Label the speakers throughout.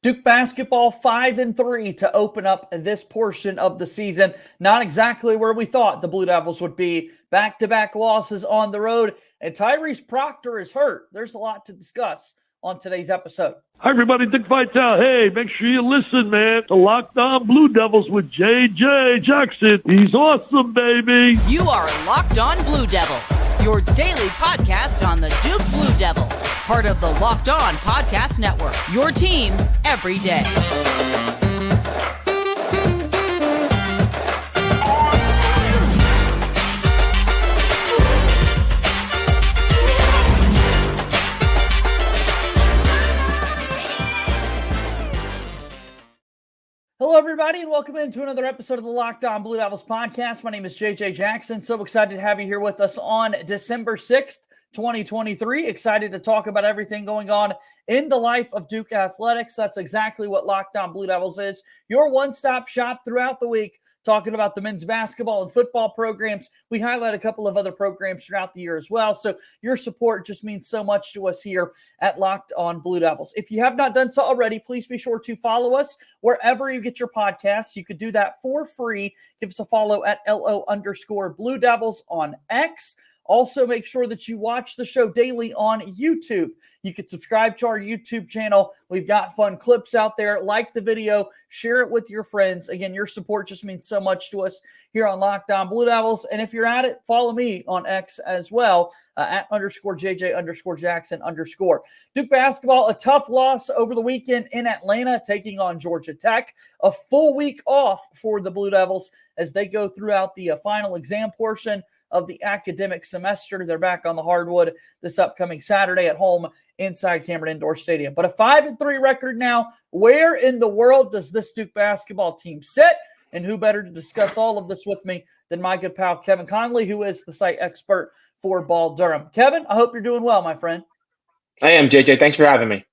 Speaker 1: Duke basketball 5-3 to open up this portion of the season. Not exactly where we thought the Blue Devils would be. Back-to-back losses on the road, and Tyrese Proctor is hurt. There's a lot to discuss on today's episode.
Speaker 2: Hi, everybody. Dick Vitale. Hey, make sure you listen, man, to Locked On Blue Devils with Jase Jackson. He's awesome, baby.
Speaker 3: You are Locked On Blue Devils, your daily podcast on the Duke Blue Devils. Part of the Locked On Podcast Network, your team every day.
Speaker 1: Hello, everybody, and welcome into another episode of the Locked On Blue Devils podcast. My name is JJ Jackson. So excited to have you here with us on December 6th, 2023. Excited to talk about everything going on in the life of Duke athletics. That's exactly what Locked On Blue Devils is. Your one-stop shop throughout the week, talking about the men's basketball and football programs. We highlight a couple of other programs throughout the year as well. So your support just means so much to us here at Locked On Blue Devils. If you have not done so already, please be sure to follow us wherever you get your podcasts. You could do that for free. Give us a follow at LO_Blue Devils on X. Also, make sure that you watch the show daily on YouTube. You can subscribe to our YouTube channel. We've got fun clips out there. Like the video, share it with your friends. Again, your support just means so much to us here on Locked On Blue Devils. And if you're at it, follow me on X as well, at _JJ_Jackson_. Duke basketball, a tough loss over the weekend in Atlanta, taking on Georgia Tech. A full week off for the Blue Devils as they go throughout the final exam portion of the academic semester. They're back on the hardwood this upcoming Saturday at home inside Cameron Indoor Stadium. But a 5-3 record now. Where in the world does this Duke basketball team sit? And who better to discuss all of this with me than my good pal Kevin Connelly, who is the site expert for Ball Durham. Kevin, I hope you're doing well, my friend.
Speaker 4: I am, JJ. Thanks for having me.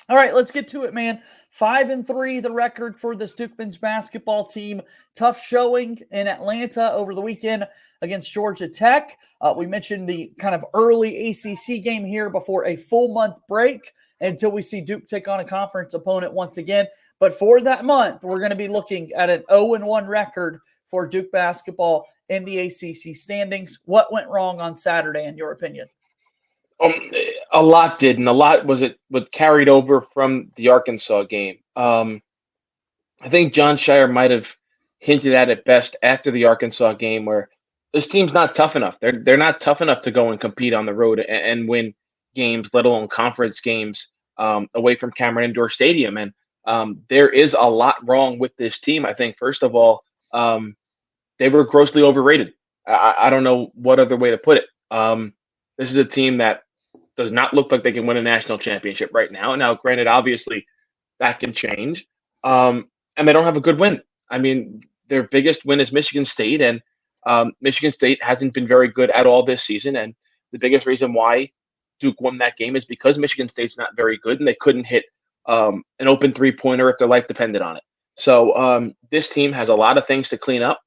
Speaker 1: All right, let's get to it, man. 5-3, the record for this Duke men's basketball team. Tough showing in Atlanta over the weekend against Georgia Tech. We mentioned the kind of early ACC game here before a full month break until we see Duke take on a conference opponent once again. But for that month, we're going to be looking at an 0-1 record for Duke basketball in the ACC standings. What went wrong on Saturday, in your opinion?
Speaker 4: A lot did, and a lot was carried over from the Arkansas game. I think John Shire might have hinted at it best after the Arkansas game, where this team's not tough enough. They're not tough enough to go and compete on the road and win games, let alone conference games, away from Cameron Indoor Stadium. And there is a lot wrong with this team. I think, first of all, they were grossly overrated. I don't know what other way to put it. This is a team that does not look like they can win a national championship right now. Now, granted, obviously, that can change. And they don't have a good win. I mean, their biggest win is Michigan State, and Michigan State hasn't been very good at all this season. And the biggest reason why Duke won that game is because Michigan State's not very good, and they couldn't hit an open three-pointer if their life depended on it. So this team has a lot of things to clean up.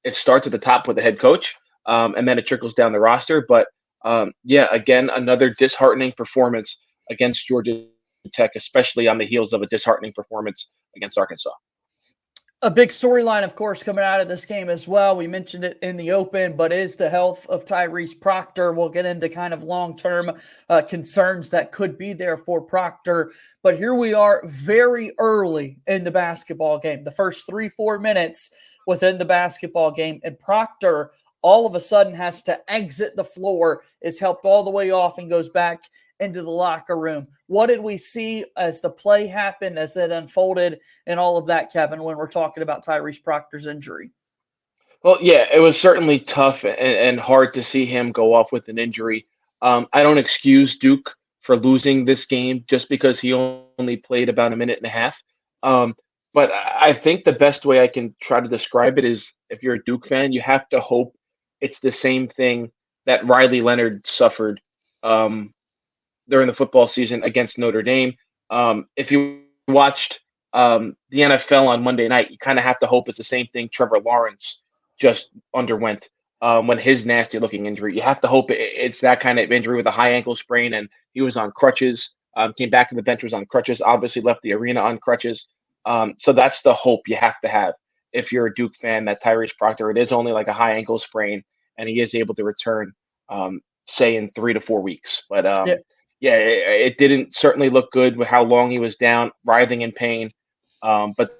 Speaker 4: It starts at the top with the head coach, and then it trickles down the roster. But again, another disheartening performance against Georgia Tech, especially on the heels of a disheartening performance against Arkansas.
Speaker 1: A big storyline, of course, coming out of this game as well. We mentioned it in the open, but is the health of Tyrese Proctor. We'll get into kind of long-term concerns that could be there for Proctor. But here we are very early in the basketball game, the first 3-4 minutes within the basketball game, and Proctor all of a sudden has to exit the floor, is helped all the way off and goes back into the locker room. What did we see as the play happened, as it unfolded, and all of that, Kevin, when we're talking about Tyrese Proctor's injury?
Speaker 4: Well, yeah, it was certainly tough and hard to see him go off with an injury. I don't excuse Duke for losing this game just because he only played about a minute and a half. But I think the best way I can try to describe it is, if you're a Duke fan, you have to hope it's the same thing that Riley Leonard suffered during the football season against Notre Dame. If you watched the NFL on Monday night, you kind of have to hope it's the same thing Trevor Lawrence just underwent when his nasty-looking injury. You have to hope it's that kind of injury with a high ankle sprain, and he was on crutches came back to the bench, was on crutches, obviously left the arena on crutches. So that's the hope you have to have if you're a Duke fan, that Tyrese Proctor, it is only like a high ankle sprain, and he is able to return, say, in 3 to 4 weeks. But yeah, it didn't certainly look good with how long he was down, writhing in pain. But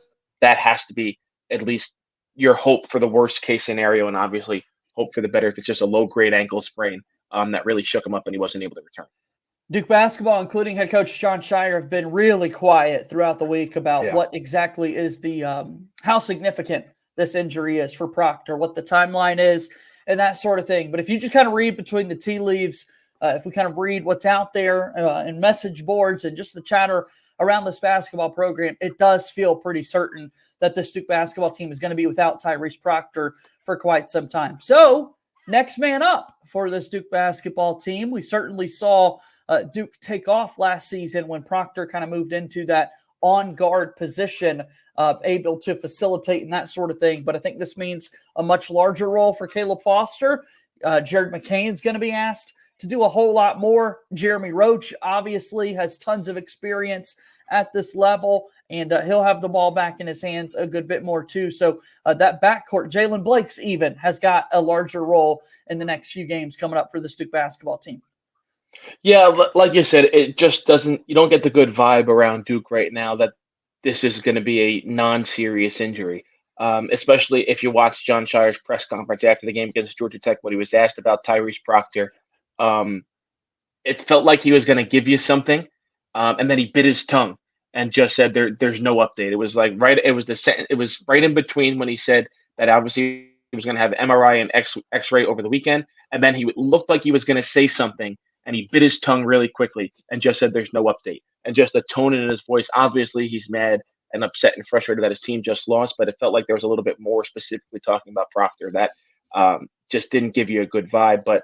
Speaker 4: that has to be at least your hope for the worst case scenario, and obviously hope for the better if it's just a low grade ankle sprain that really shook him up and he wasn't able to return.
Speaker 1: Duke basketball, including head coach Jon Scheyer, have been really quiet throughout the week about what exactly is the how significant this injury is for Proctor, what the timeline is, and that sort of thing. But if you just kind of read between the tea leaves, if we kind of read what's out there in message boards and just the chatter around this basketball program, it does feel pretty certain that this Duke basketball team is going to be without Tyrese Proctor for quite some time. So next man up for this Duke basketball team. We certainly saw Duke take off last season when Proctor kind of moved into that on-guard position, able to facilitate and that sort of thing. But I think this means a much larger role for Caleb Foster. Jared McCain's going to be asked to do a whole lot more. Jeremy Roach obviously has tons of experience at this level, and he'll have the ball back in his hands a good bit more too. So that backcourt, Jalen Blakes even, has got a larger role in the next few games coming up for the Duke basketball team.
Speaker 4: Yeah, like you said, it just doesn't – you don't get the good vibe around Duke right now that this is going to be a non-serious injury, especially if you watch Jon Scheyer's press conference after the game against Georgia Tech when he was asked about Tyrese Proctor. It felt like he was going to give you something, and then he bit his tongue and just said there's no update. It was like it was right in between when he said that obviously he was going to have MRI and X-ray over the weekend, and then he looked like he was going to say something, and he bit his tongue really quickly and just said there's no update. And just the tone in his voice, obviously he's mad and upset and frustrated that his team just lost, but it felt like there was a little bit more specifically talking about Proctor that just didn't give you a good vibe. But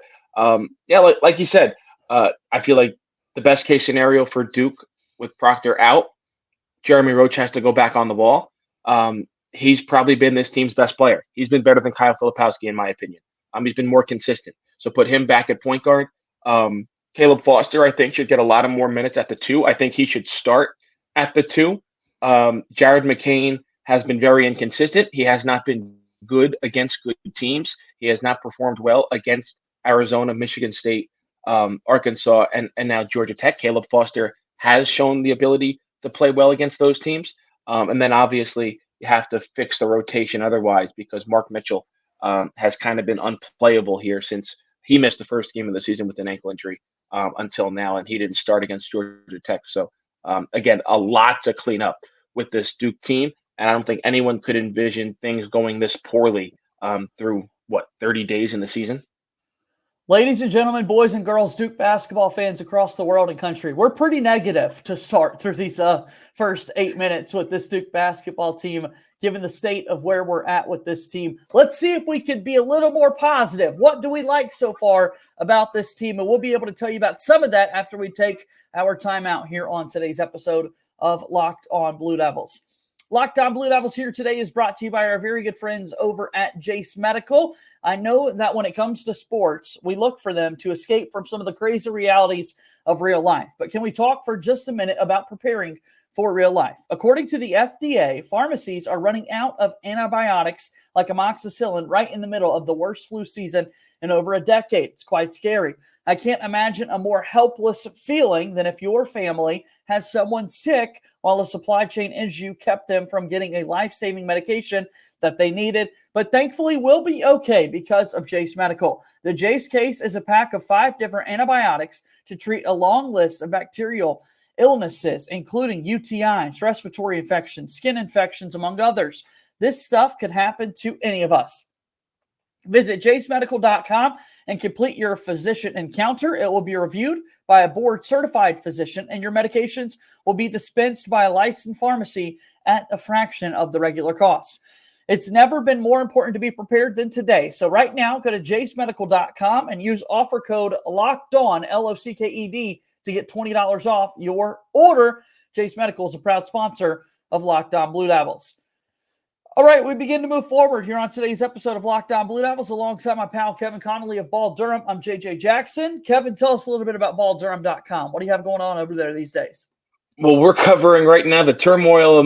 Speaker 4: yeah, like you said, I feel like the best case scenario for Duke with Proctor out, Jeremy Roach has to go back on the ball. He's probably been this team's best player. He's been better than Kyle Filipowski, in my opinion. He's been more consistent. So put him back at point guard. Caleb Foster, I think, should get a lot of more minutes at the 2. I think he should start at the 2. Jared McCain has been very inconsistent. He has not been good against good teams. He has not performed well against Arizona, Michigan State, Arkansas, and now Georgia Tech. Caleb Foster has shown the ability to play well against those teams. And then obviously you have to fix the rotation otherwise, because Mark Mitchell has kind of been unplayable here since he missed the first game of the season with an ankle injury until now, and he didn't start against Georgia Tech. So, again, a lot to clean up with this Duke team, and I don't think anyone could envision things going this poorly through, 30 days in the season?
Speaker 1: Ladies and gentlemen, boys and girls, Duke basketball fans across the world and country, we're pretty negative to start through these first 8 minutes with this Duke basketball team, given the state of where we're at with this team. Let's see if we could be a little more positive. What do we like so far about this team? And we'll be able to tell you about some of that after we take our time out here on today's episode of Locked On Blue Devils. Locked On Blue Devils here today is brought to you by our very good friends over at Jase Medical. I know that when it comes to sports, we look for them to escape from some of the crazy realities of real life. But can we talk for just a minute about preparing for real life? According to the FDA, pharmacies are running out of antibiotics like amoxicillin right in the middle of the worst flu season in over a decade. It's quite scary. I can't imagine a more helpless feeling than if your family has someone sick while a supply chain issue kept them from getting a life-saving medication that they needed, but thankfully will be okay because of Jase Medical. The Jase case is a pack of 5 different antibiotics to treat a long list of bacterial illnesses, including UTIs, respiratory infections, skin infections, among others. This stuff could happen to any of us. Visit jasemedical.com and complete your physician encounter. It will be reviewed by a board-certified physician, and your medications will be dispensed by a licensed pharmacy at a fraction of the regular cost. It's never been more important to be prepared than today. So right now, go to jasemedical.com and use offer code LOCKEDON, LOCKED, to get $20 off your order. Jase Medical is a proud sponsor of Locked On Blue Devils. All right, we begin to move forward here on today's episode of Locked On Blue Devils alongside my pal Kevin Connelly of Ball Durham. I'm JJ Jackson. Kevin, tell us a little bit about balldurham.com. What do you have going on over there these days?
Speaker 4: Well, we're covering right now the turmoil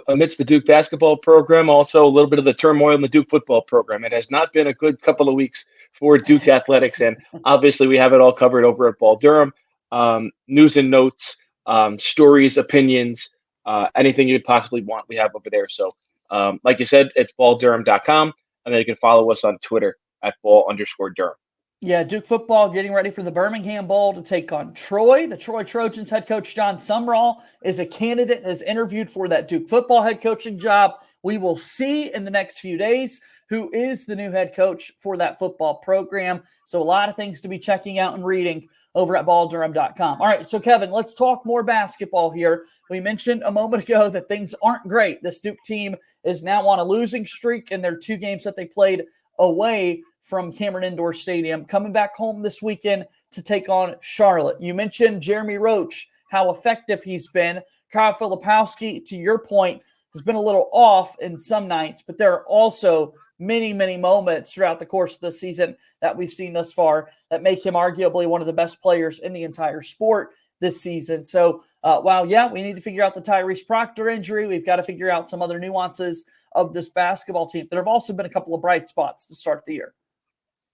Speaker 4: amidst the Duke basketball program, also a little bit of the turmoil in the Duke football program. It has not been a good couple of weeks for Duke athletics, and obviously we have it all covered over at Ball Durham. News and notes, stories, opinions, anything you'd possibly want, we have over there. So, like you said, it's balldurham.com, and then you can follow us on Twitter at ball_Durham.
Speaker 1: Yeah, Duke football getting ready for the Birmingham Bowl to take on Troy. The Troy Trojans head coach John Sumrall is a candidate, has interviewed for that Duke football head coaching job. We will see in the next few days who is the new head coach for that football program. So a lot of things to be checking out and reading over at balldurham.com. All right, so Kevin, let's talk more basketball here. We mentioned a moment ago that things aren't great. This Duke team is now on a losing streak in their 2 games that they played away from Cameron Indoor Stadium, coming back home this weekend to take on Charlotte. You mentioned Jeremy Roach, how effective he's been. Kyle Filipowski, to your point, has been a little off in some nights, but there are also many, many moments throughout the course of the season that we've seen thus far that make him arguably one of the best players in the entire sport this season. So while, yeah, we need to figure out the Tyrese Proctor injury, we've got to figure out some other nuances of this basketball team. There have also been a couple of bright spots to start the year.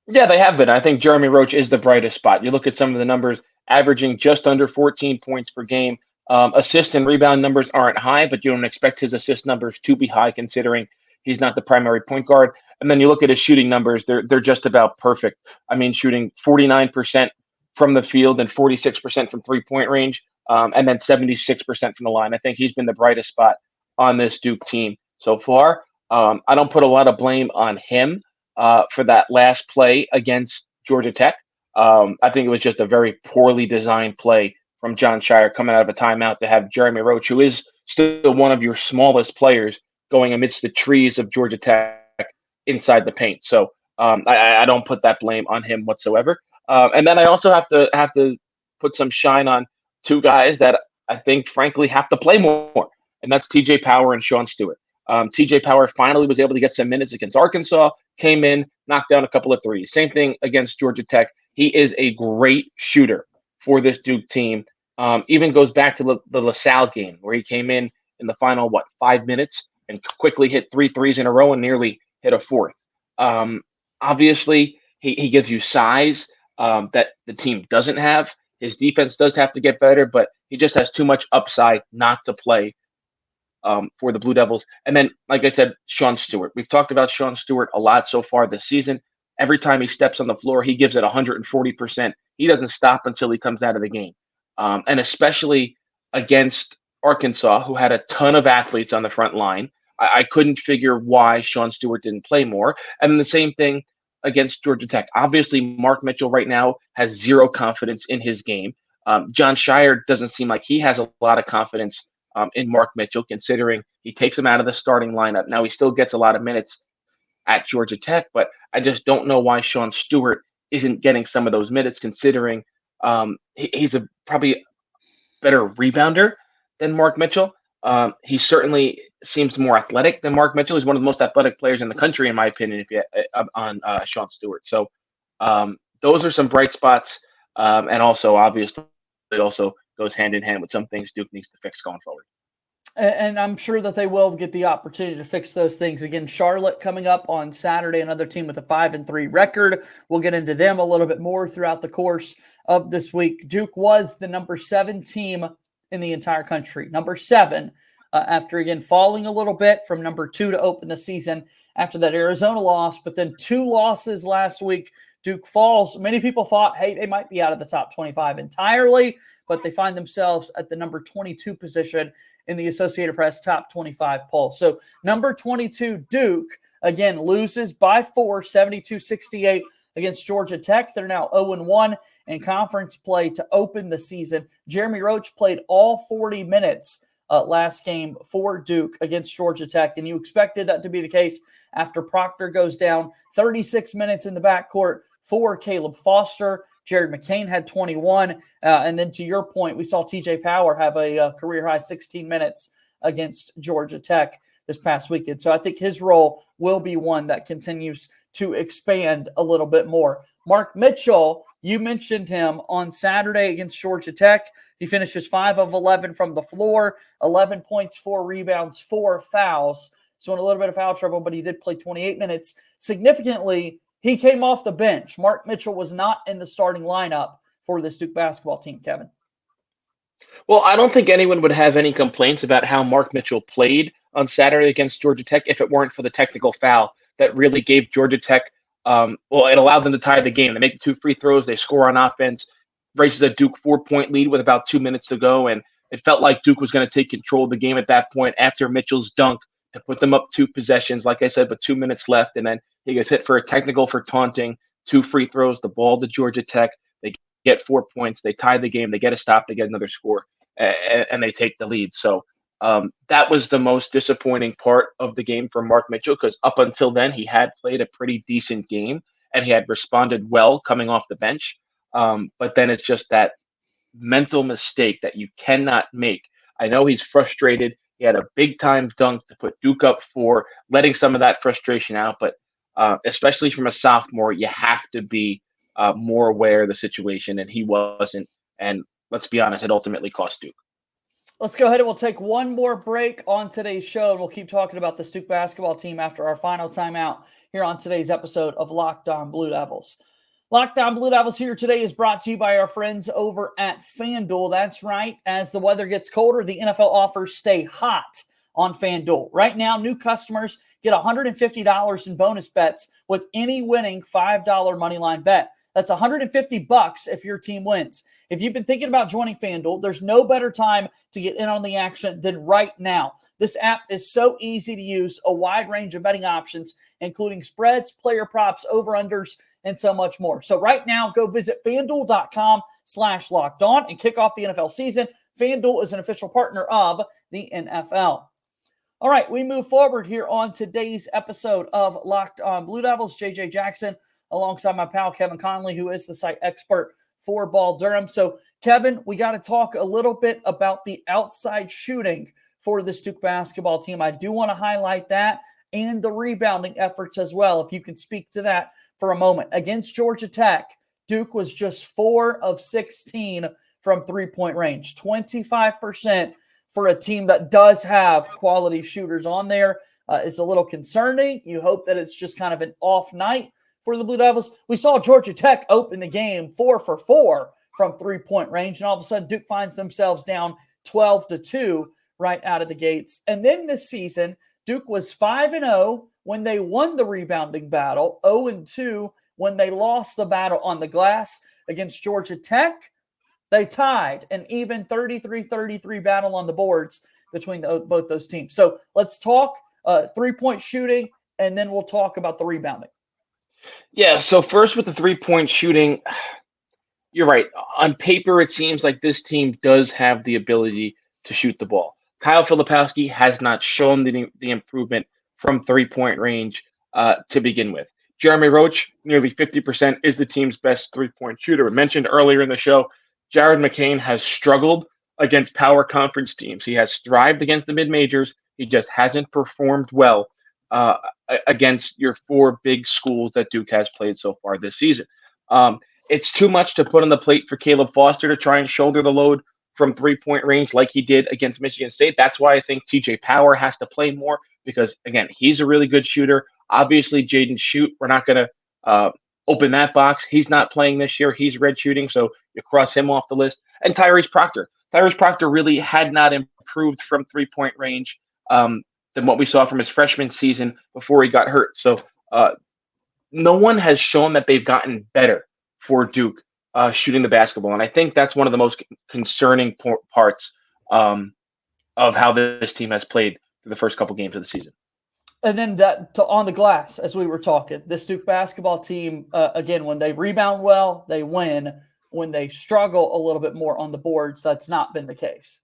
Speaker 4: Yeah, they have been. I think Jeremy Roach is the brightest spot. You look at some of the numbers, averaging just under 14 points per game. Assist and rebound numbers aren't high, but you don't expect his assist numbers to be high considering he's not the primary point guard. And then you look at his shooting numbers, they're just about perfect. I mean, shooting 49% from the field and 46% from three-point range, and then 76% from the line. I think he's been the brightest spot on this Duke team so far. I don't put a lot of blame on him for that last play against Georgia Tech. I think it was just a very poorly designed play from John Shire coming out of a timeout to have Jeremy Roach, who is still one of your smallest players, going amidst the trees of Georgia Tech inside the paint. So I don't put that blame on him whatsoever. And then I also have to put some shine on 2 guys that I think, frankly, have to play more, and that's T.J. Power and Sean Stewart. T.J. Power finally was able to get some minutes against Arkansas, came in, knocked down a couple of threes. Same thing against Georgia Tech. He is a great shooter for this Duke team. Even goes back to the LaSalle game where he came in the final, 5 minutes and quickly hit 3 threes in a row and nearly hit a 4th. Obviously, he gives you size that the team doesn't have. His defense does have to get better, but he just has too much upside not to play for the Blue Devils. And then, like I said, Sean Stewart. We've talked about Sean Stewart a lot so far this season. Every time he steps on the floor, he gives it 140%. He doesn't stop until he comes out of the game. And especially against Arkansas, who had a ton of athletes on the front line, I couldn't figure why Sean Stewart didn't play more. And then the same thing against Georgia Tech. Obviously, Mark Mitchell right now has zero confidence in his game. John Shire doesn't seem like he has a lot of confidence in Mark Mitchell, considering he takes him out of the starting lineup. Now, he still gets a lot of minutes at Georgia Tech, but I just don't know why Sean Stewart isn't getting some of those minutes, considering he's probably better rebounder than Mark Mitchell. He certainly seems more athletic than Mark Mitchell. He's one of the most athletic players in the country, in my opinion, on Sean Stewart. So those are some bright spots. And also, obviously, it also goes hand in hand with some things Duke needs to fix going forward.
Speaker 1: And I'm sure that they will get the opportunity to fix those things. Again, Charlotte coming up on Saturday, another team with a 5-3 record. We'll get into them a little bit more throughout the course of this week. Duke was the number 7 team in the entire country. Number 7, after, again, falling a little bit from number 2 to open the season after that Arizona loss, but then 2 losses last week. Duke falls. Many people thought, hey, they might be out of the top 25 entirely, but they find themselves at the number 22 position in the Associated Press top 25 poll. So number 22, Duke, again, loses by 4, 72-68 against Georgia Tech. They're now 0-1 in conference play to open the season. Jeremy Roach played all 40 minutes last game for Duke against Georgia Tech, and you expected that to be the case after Proctor goes down. 36 minutes in the backcourt for Caleb Foster. Jared McCain had 21. And then to your point, we saw TJ Power have a career-high 16 minutes against Georgia Tech. this past weekend. So I think his role will be one that continues to expand a little bit more. Mark Mitchell, you mentioned him on Saturday against Georgia Tech. He finishes 5 of 11 from the floor, 11 points, 4 rebounds, 4 fouls. So in a little bit of foul trouble, but he did play 28 minutes. Significantly, he came off the bench. Mark Mitchell was not in the starting lineup for this Duke basketball team, Kevin.
Speaker 4: Well, I don't think anyone would have any complaints about how Mark Mitchell played on Saturday against Georgia Tech if it weren't for the technical foul that really gave Georgia Tech, it allowed them to tie the game. They make 2 free throws, they score on offense, races a Duke 4-point lead with about 2 minutes to go, and it felt like Duke was going to take control of the game at that point after Mitchell's dunk to put them up 2 possessions, like I said, with 2 minutes left, and then he gets hit for a technical for taunting, 2 free throws, the ball to Georgia Tech. They get 4 points, they tie the game, they get a stop, they get another score, and they take the lead. So that was the most disappointing part of the game for Mark Mitchell, because up until then, he had played a pretty decent game, and he had responded well coming off the bench. But then it's just that mental mistake that you cannot make. I know he's frustrated. He had a big-time dunk to put Duke up 4, letting some of that frustration out. But especially from a sophomore, you have to be more aware of the situation, and he wasn't. And let's be honest, it ultimately cost Duke.
Speaker 1: Let's go ahead and we'll take one more break on today's show, and we'll keep talking about the Duke basketball team after our final timeout here on today's episode of Locked On Blue Devils. Locked On Blue Devils here today is brought to you by our friends over at FanDuel. That's right. As the weather gets colder, the NFL offers stay hot on FanDuel. Right now, new customers get $150 in bonus bets with any winning $5 moneyline bet. That's $150 if your team wins. If you've been thinking about joining FanDuel, there's no better time to get in on the action than right now. This app is so easy to use, a wide range of betting options, including spreads, player props, over-unders, and so much more. So right now, go visit FanDuel.com/lockedon and kick off the NFL season. FanDuel is an official partner of the NFL. All right, we move forward here on today's episode of Locked On Blue Devils. JJ Jackson alongside my pal Kevin Connelly, who is the site expert for Ball Durham. So, Kevin, we got to talk a little bit about the outside shooting for this Duke basketball team. I do want to highlight that and the rebounding efforts as well, if you can speak to that for a moment. Against Georgia Tech, Duke was just 4 of 16 from three-point range, 25% for a team that does have quality shooters on there. Is a little concerning. You hope that it's just kind of an off night for the Blue Devils. We saw Georgia Tech open the game 4 for 4 from three-point range, and all of a sudden Duke finds themselves down 12-2 right out of the gates. And then this season, Duke was 5-0 when they won the rebounding battle, 0-2 when they lost the battle on the glass. Against Georgia Tech, they tied an even 33-33 battle on the boards between both those teams. So let's talk three-point shooting, and then we'll talk about the rebounding.
Speaker 4: Yeah, so first with the three-point shooting, you're right. On paper, it seems like this team does have the ability to shoot the ball. Kyle Filipowski has not shown the improvement from three-point range to begin with. Jeremy Roach, nearly 50%, is the team's best three-point shooter. I mentioned earlier in the show, Jared McCain has struggled against power conference teams. He has thrived against the mid-majors. He just hasn't performed well against your 4 big schools that Duke has played so far this season. It's too much to put on the plate for Caleb Foster to try and shoulder the load from three-point range like he did against Michigan State. That's why I think TJ Power has to play more because, again, he's a really good shooter. Obviously, Jaden Schutt, we're not going to open that box. He's not playing this year. He's red shooting, so you cross him off the list. And Tyrese Proctor. Tyrese Proctor really had not improved from three-point range than what we saw from his freshman season before he got hurt. So no one has shown that they've gotten better for Duke shooting the basketball. And I think that's one of the most concerning parts of how this team has played for the first couple games of the season.
Speaker 1: And then on the glass, as we were talking, this Duke basketball team, again, when they rebound well, they win. When they struggle a little bit more on the boards, that's not been the case.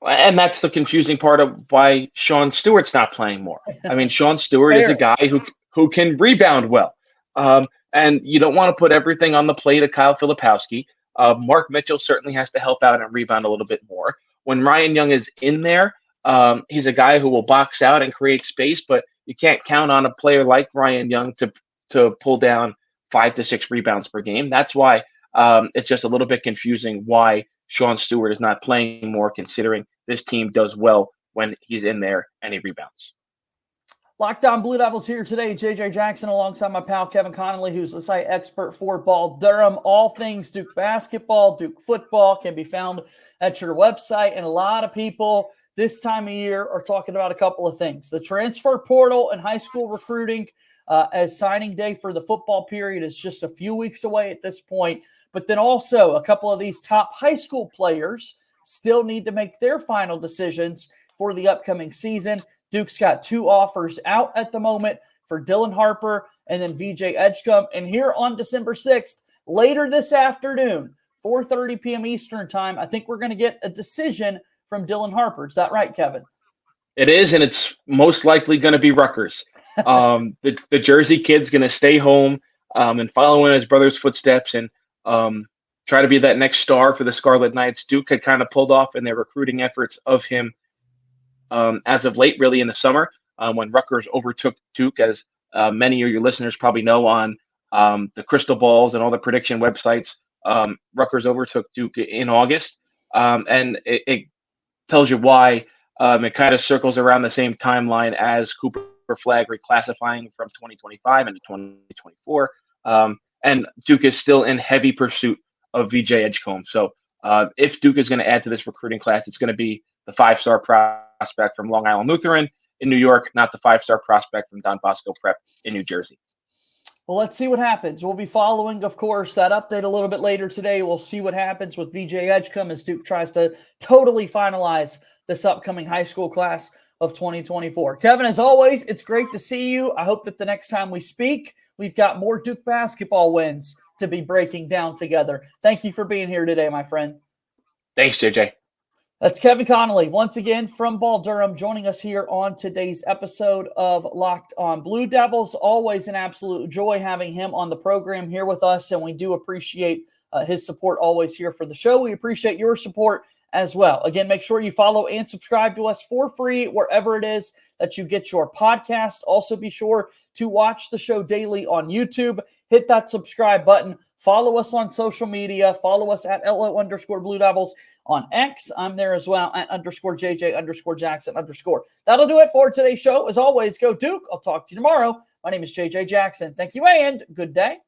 Speaker 4: And that's the confusing part of why Sean Stewart's not playing more. I mean, Sean Stewart is a guy who can rebound well. And you don't want to put everything on the plate of Kyle Filipowski. Mark Mitchell certainly has to help out and rebound a little bit more. When Ryan Young is in there, He's a guy who will box out and create space, but you can't count on a player like Ryan Young to pull down 5 to 6 rebounds per game. That's why it's just a little bit confusing why Sean Stewart is not playing more, considering this team does well when he's in there and he rebounds.
Speaker 1: Locked On Blue Devils here today. JJ Jackson alongside my pal Kevin Connelly, who's the site expert for Ball Durham. All things Duke basketball, Duke football can be found at your website. And a lot of people this time of year are talking about a couple of things. The transfer portal and high school recruiting, as signing day for the football period is just a few weeks away at this point. But then also a couple of these top high school players still need to make their final decisions for the upcoming season. Duke's got 2 offers out at the moment for Dylan Harper and then VJ Edgecombe. And here on December 6th, later this afternoon, 4:30 p.m. Eastern time, I think we're going to get a decision from Dylan Harper. Is that right, Kevin?
Speaker 4: It is, and it's most likely going to be Rutgers. The Jersey kid's going to stay home and follow in his brother's footsteps and try to be that next star for the Scarlet Knights. Duke had kind of pulled off in their recruiting efforts of him as of late, really in the summer, when Rutgers overtook Duke, as many of your listeners probably know on the crystal balls and all the prediction websites. Rutgers overtook Duke in August, and it tells you why. It kind of circles around the same timeline as Cooper Flagg reclassifying from 2025 into 2024. And Duke is still in heavy pursuit of VJ Edgecombe. So if Duke is going to add to this recruiting class, it's going to be the 5-star prospect from Long Island Lutheran in New York, not the 5-star prospect from Don Bosco Prep in New Jersey.
Speaker 1: Well, let's see what happens. We'll be following, of course, that update a little bit later today. We'll see what happens with VJ Edgecombe as Duke tries to totally finalize this upcoming high school class of 2024. Kevin, as always, it's great to see you. I hope that the next time we speak, we've got more Duke basketball wins to be breaking down together. Thank you for being here today, my friend.
Speaker 4: Thanks, JJ.
Speaker 1: That's Kevin Connelly, once again from Ball Durham, joining us here on today's episode of Locked On Blue Devils. Always an absolute joy having him on the program here with us, and we do appreciate his support always here for the show. We appreciate your support as well. Again, make sure you follow and subscribe to us for free wherever it is that you get your podcast. Also, be sure to watch the show daily on YouTube. Hit that subscribe button. Follow us on social media. Follow us at LO_Blue Devils. On X, I'm there as well at _JJ_Jackson_. That'll do it for today's show. As always, go Duke. I'll talk to you tomorrow. My name is JJ Jackson. Thank you and good day.